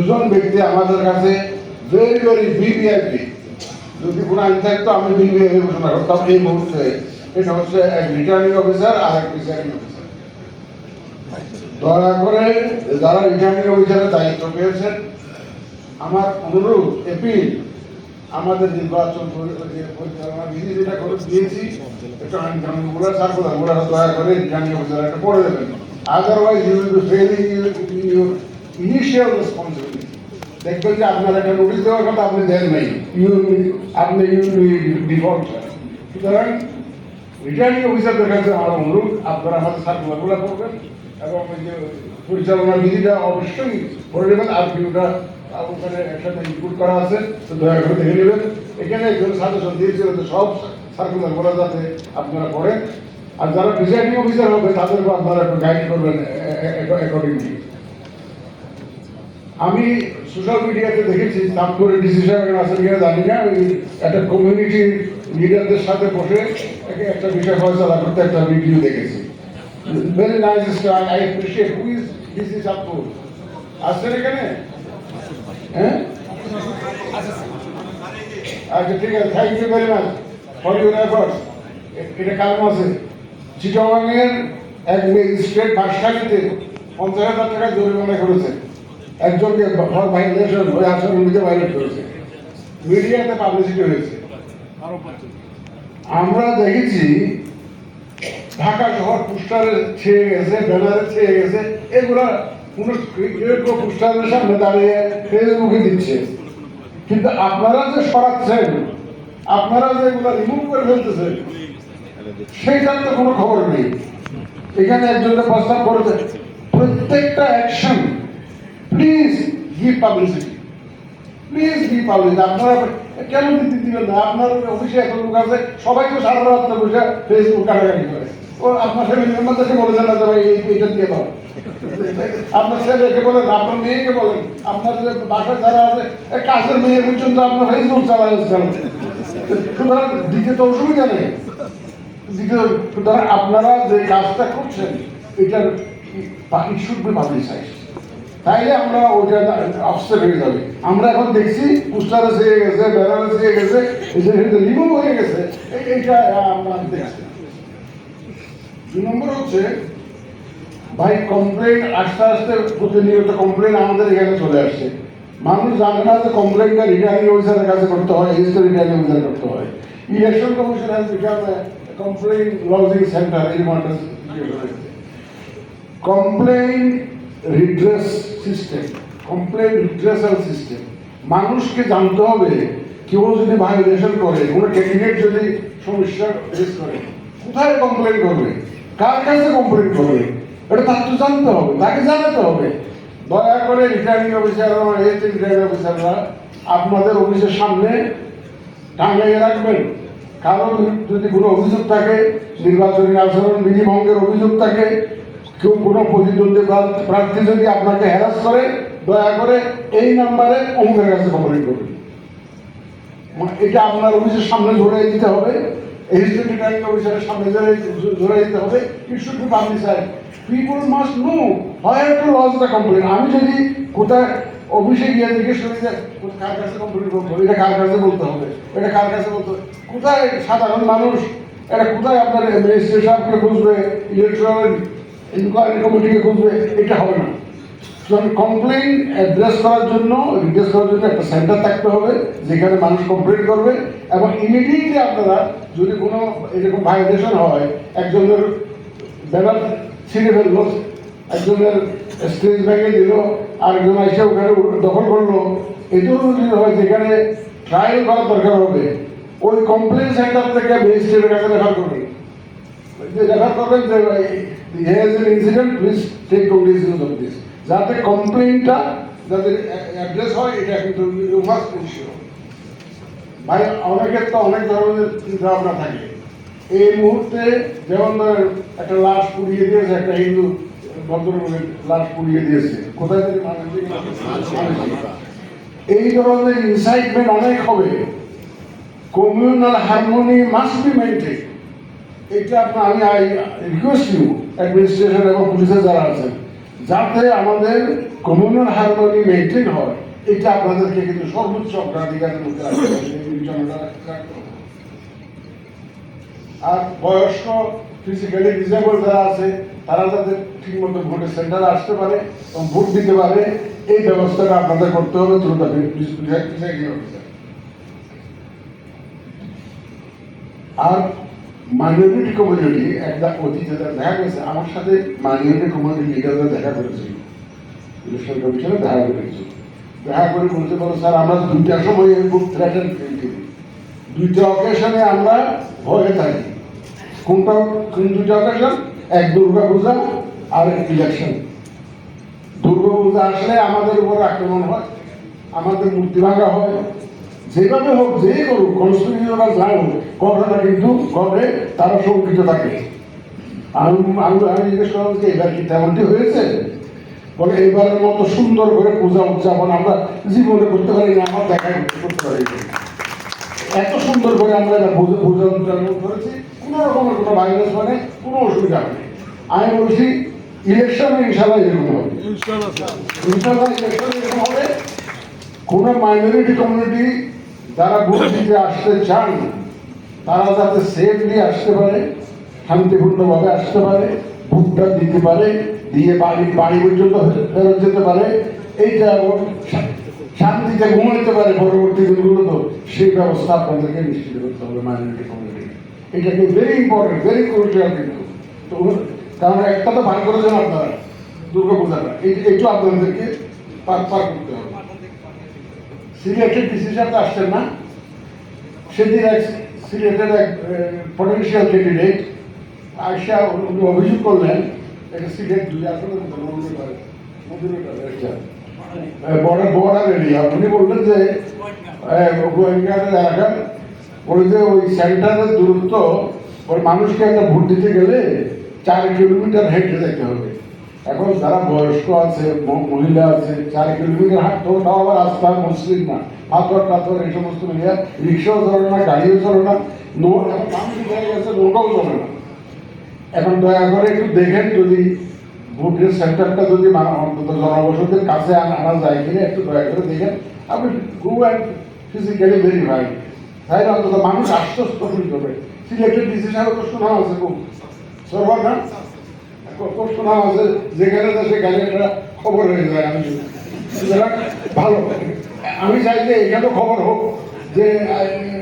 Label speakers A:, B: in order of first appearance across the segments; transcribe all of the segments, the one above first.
A: দুজন ব্যক্তি আমাদের কাছে ভেরি ভেরি ভিভিআইপি, যদি কোনো আইন থাকতো আমি ভিভিআইপি ঘোষণা করতাম এই মুহূর্তে। এটা হচ্ছে এক রিটার্নিং অফিসার আর এক প্রিসাইডিং অফিসার। দয়া করে যারা রিটার্নিং অফিসারের দায়িত্ব পেয়েছেন, আমার অনুরোধ, এপিল, আমাদের নির্বাচন পরিচালনা বিধি যেটা করে দিয়েছি, একটা আইনকানুনগুলো সার্কুলারগুলো দয়া করে রিটার্নিং অফিসার একটা পড়ে দেবেন। Otherwise you will be failing your initial responsibility. দেখবেন যে আপনার একটা নোটিশ দেওয়ার কথা আপনি দেন নাই, আপনি ডিফল্ট। সুতরাং রিটার্নিং অফিসারদের কাছে আমার অনুরোধ, আপনারা আমাদের সার্কুলারগুলো করবেন এবং ওই যে পরিচালনা বিধিটা অবশ্যই করে নেবেন। আর ভিউটা ওখানে একসাথে ইনক্লুড করা আছে, তো দয়া করে দেখে নেবেন। এখানে একজন সাজেশন দিয়েছিল যে সব সার্কুলারগুলো যাতে আপনারা করেন, আর যারা প্রিসাইডিং অফিসার হবে তাদেরকে আপনারা একটু গাইড করবেন অ্যাকর্ডিংলি। আমি সোশ্যাল মিডিয়াতে দেখেছি, তারপরে ডিসি সাহেব আসেন কিনা জানি না, একটা কমিউনিটি লিডারদের সাথে বসে একটা বিষয় ফয়সালা করতে একটা ভিডিও দেখেছি। Very nice style, I appreciate. Who is DC সাপুর? আসছেন এখানে? হ্যাঁ, আচ্ছা ঠিক আছে, thank you very much for your efforts. এটা কারণ আছে, চিটাগাংয়ের এক ম্যাজিস্ট্রেট বাসখালীতে 50,000 টাকা জরিমানা করেছে, একজনকে ভাইলেশন হয়ে আচরণবিধি ভাইলেট করেছে, মিডিয়াতে পাবলিসিটি হয়েছে। আমরা দেখেছি ঢাকা শহর পোস্টারে ছেয়ে গেছে, ব্যানারে ছেয়ে গেছে, এগুলা কোনো পোস্টারের সামনে দাঁড়িয়ে ফেসবুকে দিচ্ছে। কিন্তু আপনারা যে সরাচ্ছেন, আপনারা যে এগুলা রিমুভ করে ফেলতেছেন, সেইটার তো কোনো খবর নেই। এখানে একজনকে প্রস্তাব করেছে, প্রত্যেকটা action please give publicity, please give publicity. আপনারা কেন দিবেন না? আপনার অফিসে এখন লোক আছে, সবাই তো সারা রাত বসে ফেসবুক কাটাকাটি করে। ও আপনার ফ্যামিলি মেম্বারদেরকে বলেছেন না যে ভাই এইটা দিয়ে দাও, আপনার ছেলেকে বলেন, আপনার মেয়েকে বলেন, আপনার যে বাসায় যারা আছে কাজের মেয়ে পর্যন্ত আপনার ফেসবুক চালাচ্ছেন। সুতরাং দিতে তো অসুবিধা নেই, সুতরাং আপনারা যে কাজটা করছেন এটার বাকি শুড বি পাবলিসাইজড, তাইলে আমরা ওইটা অফসেট হয়ে যাবে। আমরা এখন দেখছি পোস্টারে চেয়ে গেছে, ব্যানারে চেয়ে গেছে, রিমুভ হয়ে গেছে, এইটা আমরা দেখছি। 2 নম্বর হচ্ছে ভাই কমপ্লেন আস্তে আস্তে প্রতিনিয়ত কমপ্লেন আমাদের এখানে চলে আসছে। মানুষ জানে না যে কমপ্লেনটা রিটার্নিং অফিসারের কাছে করতে হয়, রিটার্নিং অফিসার করতে হয়। Election commission has become complain lodging centre এই মাঠে। Complain redress system, complain redressal system, মানুষকে জানতে হবে কেউ যদি ভায়োলেশন করে, কোনো ক্যান্ডিডেট যদি সমস্যা ফেস করে, কোথায় কমপ্লেন করবে, কার কাছে কমপ্লেন করবে, এটা তার তো জানতে হবে, তাকে জানাতে হবে। দয়া করে রিটার্নিং অফিসার এবং রিটার্নিং অফিসাররা আপনাদের অফিসের সামনে টাঙিয়ে রাখবেন। কারণ যদি কোনো অভিযোগ থাকে, নির্বাচনী আচরণ বিধি ভঙ্গের অভিযোগ থাকে, কেউ কোনো প্রতিদ্বন্দ্বী প্রার্থী যদি আপনাকে হ্যারাস করে, দয়া করে এই নাম্বারে অমুকের কাছে কমপ্লেন করবেন। এটা আপনার অফিসের সামনে ধরে দিতে হবে, এসিস্ট্যান্ট রিটার্নিং অফিসারের সামনে ধরে দিতে হবে। It should be publicised. People must know where to lodge the complain. আমি যদি কোথায় অফিসে গিয়ে জিজ্ঞেস করি যে কার কাছে কমপ্লেন করতে হবে, এটা কার কাছে বলতে হবে, এটা কার কাছে বলতে হবে, কোথায় সাধারণ মানুষ এটা কোথায় আপনার ম্যাজিস্ট্রেটকে খুঁজবে, ইলেকট্রাল ইনকোয়ারি কমিটিকে খুঁজবে, এটা হবে না। কমপ্লেন অ্যাড্রেস করার জন্য একটা সেন্টার থাকতে হবে যেখানে মানুষ কমপ্লেন করবে, এবং ইমিডিয়েটলি আপনারা যদি কোনো এরকম ভায়োলেশন হয়, একজনের ব্যানার ছিঁড়ে ফেললো, একজনের স্টেজ ভেঙে দিল, আরেকজন এসে ওখানে দখল করলো, এই ধরনের যদি হয় যেখানে ট্রায়াল করার দরকার হবে, ওই কমপ্লেন সেন্টার থেকে ম্যাজিস্ট্রেটের কাছে রেফার করবেন, যে has an incident, please take cognizance of this, যাতে কমপ্লেনটা যাতে অ্যাড্রেস হয়। এটা কিন্তু ফার্স্ট ইস্যু। ভাই অনেকের তো অনেক ধরনের চিন্তাভাবনা থাকে। এই মুহূর্তে যেমন ধরেন একটা লাশ পুড়িয়ে দিয়েছে, একটা হিন্দু ভদ্রলোকের লাশ পুড়িয়ে দিয়েছে, কোথায় থেকে এই ধরনের ইনসাইটমেন্ট অনেক হবে। Communal harmony must be maintain. এটা আপনার আমি রিকোয়েস্ট ইউ অ্যাডমিনিস্ট্রেশন এবং পুলিশের যারা আছেন, যাতে আমাদের কমিউনাল হারমোনি মেনটেন হয়, এটা আপনাদেরকে কিন্তু সর্বোচ্চ অগ্রাধিকারের মধ্যে রাখতে হবে, এই বিবেচনাটা রাখতে হবে। আর বয়স্ক ফিজিক্যালি ডিসেবল যারা আছে তারা যাতে ঠিকমতো ভোটের সেন্টারে আসতে পারে এবং ভোট দিতে পারে, এই ব্যবস্থাটা আপনাদের করতে হবে থ্রু দ্য প্রিসাইডিং অফিসার। আর মাইনরিটি কমিউনিটি একটা অতীতে দেখা গেছে, আমার সাথে মাইনরিটি কমিউনিটি লিডাররা দেখা করেছিল, ইলেকশন কমিশনে দেখা করে বলতে পারো স্যার আমরা দুইটার সময় খুব থ্রেটেন ফিল করি, দুইটা অকেশনে আমরা ভয়ে থাকি। কোনটা কোন দুইটা অকেশন? এক দুর্গা পূজা আর ইলেকশন। দুর্গা পূজা আসলে আমাদের উপর আক্রমণ হয়, আমাদের মূর্তি ভাঙা হয়, যেভাবে হোক যেই করুক কনস্টিটিউশন বা যা হোক কথাটা কিন্তু ঘটে, তারা শঙ্কিত থাকে। আমি জিজ্ঞেস করলাম যে এবার কি তেমনটি হয়েছে? বলে এবারের মতো সুন্দর করে পূজা উদযাপন আমরা জীবনে করতে পারি না, আমার দেখা করতে পারি না। এত সুন্দর করে আমরা পূজা উদযাপন করেছি, কোনো রকমের কোনো ভাইরাস মানে কোনো অসুবিধা নেই। আমি বলছি ইলেকশনে ইনশাল্লাহ এরকম হবে, ইনশাল্লাহ ইলেকশনে এরকম হবে। কোন মাইনরিটি কমিউনিটি যারা ভোট দিতে আসতে চান তারা যাতে সেফলি আসতে পারে, শান্তিপূর্ণভাবে আসতে পারে, ভোটটা দিতে পারে, দিয়ে বাড়ি পর্যন্ত ফেরত যেতে পারে, এইটা শান্তিতে ঘুমাইতে পারে পরবর্তী দিনগুলো, তো সেই ব্যবস্থা আপনাদেরকে নিশ্চিত করতে হবে মাইনরিটি কমিউনিটি। এটা কিন্তু ভেরি ইম্পর্টেন্ট, ভেরি ক্রুশিয়াল কিন্তু। তো কারণ একটা তো বার করেছেন আপনারা দুর্গা পূজাটা, এইটা আপনাদেরকে পার করতে হবে। সিলেটের ডিসি সাহেব আসছেন না, সেদিন এক সিলেটের এক পটেনশিয়াল ক্যান্ডিডেট আসা উনি অভিযোগ করলেন, একটা সিলেট দুই আসলে বর্ডার এরিয়া, উনি বললেন যে এলাকার ওই যে ওই সেন্টারের দূরত্ব ওই মানুষকে একটা ভোট দিতে গেলে 4 কিলোমিটার হেঁটে যেতে হবে। এখন যারা বয়স্ক আছে, মহিলা আছে, 4 কিলোমিটার হাঁটতে হবে, তাও আবার রাস্তা মসৃণ না, পাথর টাথর এই সমস্ত মিলিয়ে রিক্সাও চলে না, গাড়িও চলে না, নৌকাও চলে না। এখন দয়া করে একটু দেখেন যদি ভোটের সেন্টারটা যদি অন্তত জনবসতির কাছে আনা যায় কিনা, একটু দয়া করে দেখেন। আপনি গো অ্যান্ড ফিজিক্যালি ভেরিফাই, তাই না অন্তত মানুষ আশ্বস্ত ফিল করবে। সিলেক্টেড ডিসিশন তো শোনা আছে খুব সরবার না, শোনা আছে যেখানে সেখানে একটা খবর হয়ে যায়। আমি ভালো, আমি চাই যে এখানে খবর হোক যে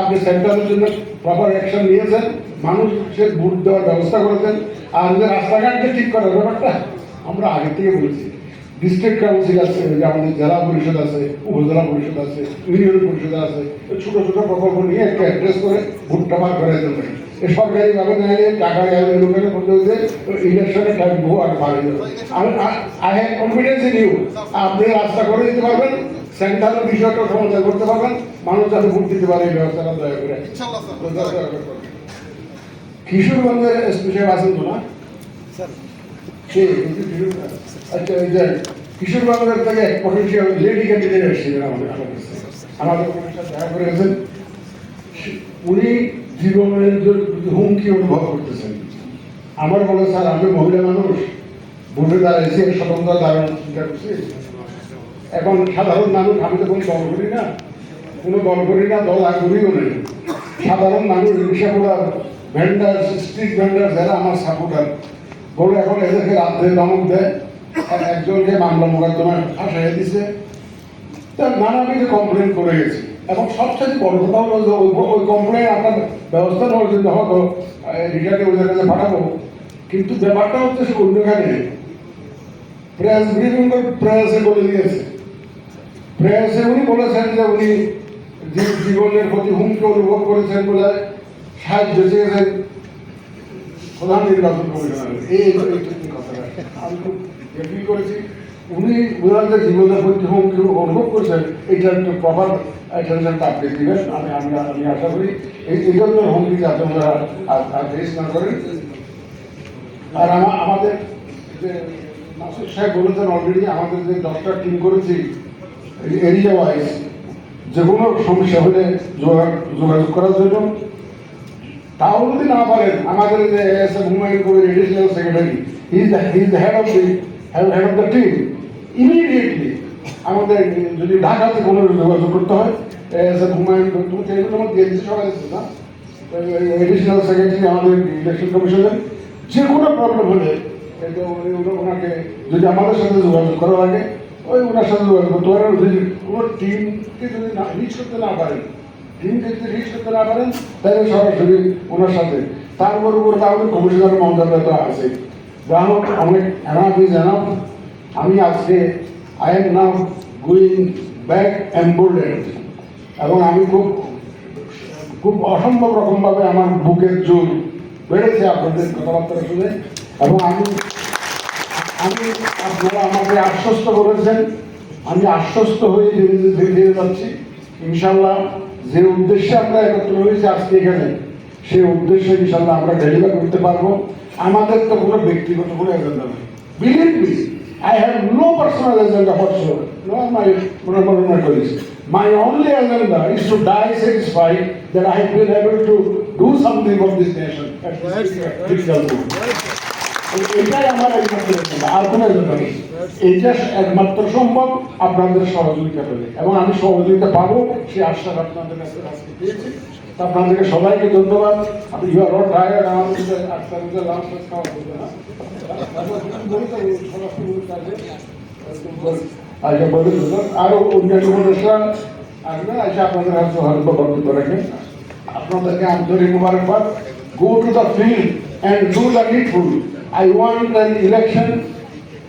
A: আপনি সেন্টারের জন্য প্রপার অ্যাকশন নিয়েছেন, মানুষের ভোট দেওয়ার ব্যবস্থা করেছেন। আর যে রাস্তাঘাটকে ঠিক করার ব্যাপারটা আমরা আগে থেকে বলেছি। ডিস্ট্রিক্ট কাউন্সিল আছে, আমাদের জেলা পরিষদ আছে, উপজেলা পরিষদ আছে, ইউনিয়ন পরিষদ আছে, ছোট ছোট প্রকল্প নিয়ে একটা অ্যাড্রেস করে ভোটটা বার করে দেবে। সরকারি ভাবে নেয় টাকা লোকের মধ্যে ইলেকশনের টাইম বহু আগে বাড়িয়ে দেবে। I have confidence in you, আপনি রাস্তা করে দিতে পারবেন, সেন্টারের বিষয়টা সমাধান করতে পারবেন, মানুষ যাতে ভোট দিতে পারে এই ব্যবস্থাটা দয়া করে। কিশোরগঞ্জের স্পেশাল আছেন তো না? আচ্ছা, এই যে কিশোরগঞ্জের থেকে পটেনশিয়াল লেডি ক্যান্ডিডেট এসেছিলেন আমাদের সাথে দেখা করে গেছেন। উনি জীবনের হুমকি অনুভব করতেছেন। আমার বলে স্যার আমি মহিলা মানুষ, ভোটে দাঁড়াইছি, স্বতন্ত্র দাঁড়ানোর চিন্তা করছি। এখন সাধারণ মানুষ, আমি তো কোনো দল করি না, দল আগ্রহীও নেই। সাধারণ মানুষ, রিক্সা করার ভেন্ডার, স্ট্রিট ভেন্ডার যারা আমার সাপোর্টার, বলে এখন এদেরকে রাত্রে ধমক দেয়, একজনকে মামলা মোকদ্দমায় ফাঁসাই দিছে, তার নানাবিধ কমপ্লেন করে গেছে। এবং সবচেয়ে বড় কথা হলো যে ওই কমপ্লেন আমরা ব্যবস্থা নেওয়ার জন্য হয়তো রিটাকে ওদের কাছে পাঠাবো, কিন্তু ব্যাপারটা হচ্ছে সে অন্যখানে প্রেস ব্রিফিং প্রেসে বলে দিয়েছে। প্রেসে উনি বলেছেন যে উনি জীবনের প্রতি হুমকি অনুভব করেছেন বলে সাহায্য চেয়েছেন প্রধান নির্বাচন কমিশনারের। এই কথাটা আমি খুব ফিল করেছি। উনি ওনাদের জীবনের প্রতি হুমকি অনুভব করেছেন, এটা একটু প্রপার অ্যাটেনশনটা আপনি দিবেন। আমি আশা করি এই ধরনের হুমকি যাতে ওনারা ফেস না করেন। আর আমাদের যে মাসুদ সাহেব বলেছেন অলরেডি, আমাদের যে 10টা টিম করেছি এরিয়া ওয়াইজ, যে কোনো সমস্যা হলে যোগাযোগ করার জন্য। তাও যদি না পারেন, আমাদের যে Humayun Kabir additional secretary, he is the head of the head of the team immediately আমাদের যদি ঢাকাতে কোনো যোগাযোগ করতে হয় হুমায়ুন তুমি টেলিফোন দিয়ে দিচ্ছি সবাই না এডিশনাল সেক্রেটারি আমাদের ইলেকশন কমিশনের যে কোনো প্রবলেম হলে ওনাকে যদি আমাদের সাথে যোগাযোগ করা লাগে ওনার সাথে যোগাযোগ করতে পারেন। যদি কোনো টিমকে যদি রিচ করতে না পারেন টিমকে যদি রিচ করতে না পারেন তাহলে সরাসরি ওনার সাথে তারপর উপর আমাদের কমিশনার মহোদয় তো আছে গ্রাহক অনেক এনাফ ইজ এনাফ। আমি আজকে I am now going back emboldened এবং আমি খুব অসম্ভব রকমভাবে আমার বুকের জোর বেড়েছে আপনাদের কথাবার্তা শুনে এবং আমি আপনারা আমাকে আশ্বস্ত করেছেন, আমি আশ্বস্ত হয়ে ধীরে যাচ্ছি ইনশাল্লাহ। যে উদ্দেশ্যে আমরা একত্র হয়েছি আজকে এখানে সেই উদ্দেশ্যে ইনশাল্লাহ আমরা ডেলিভার করতে পারবো। আমাদের তো কোনো ব্যক্তিগত কোনো এজেন্ডা নেই, believe me I have no personal agenda whatsoever, nor my colleagues. My only agenda is to die satisfied that I have been able to do something for this nation at this critical moment. এটাই আমার একমাত্র agenda, আর কোনো agenda নেই। এইটা একমাত্র সম্ভব আপনাদের সহযোগিতা পেলে এবং আমি সহযোগিতা পাবো সেই আশ্বাস আপনাদের কাছে আজকে পেয়েছি। আপনাদেরকে সবাইকে ধন্যবাদ। আপনি ইউ আর নট টায়ার্ড, আমাদের আজকের মধ্যে লাঞ্চ খাওয়া হবে না আরো অন্যান্য মানুষরা আসবেন এসে আপনাদের হাতে হয়তো বক্তব্য রাখেন। আপনাদেরকে আন্তরিক মুবারকবাদ। Go to the field and do the needful. I want an election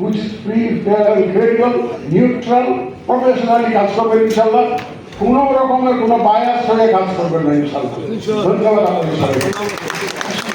A: which is free, fair and credible, neutral, professionally কাজ করবেন ইনশাল্লাহ। কোনো রকমের কোনো বায়াস হয়ে কাজ করবেন না ইনশাল্লাহ। ধন্যবাদ আপনাদের সবাইকে।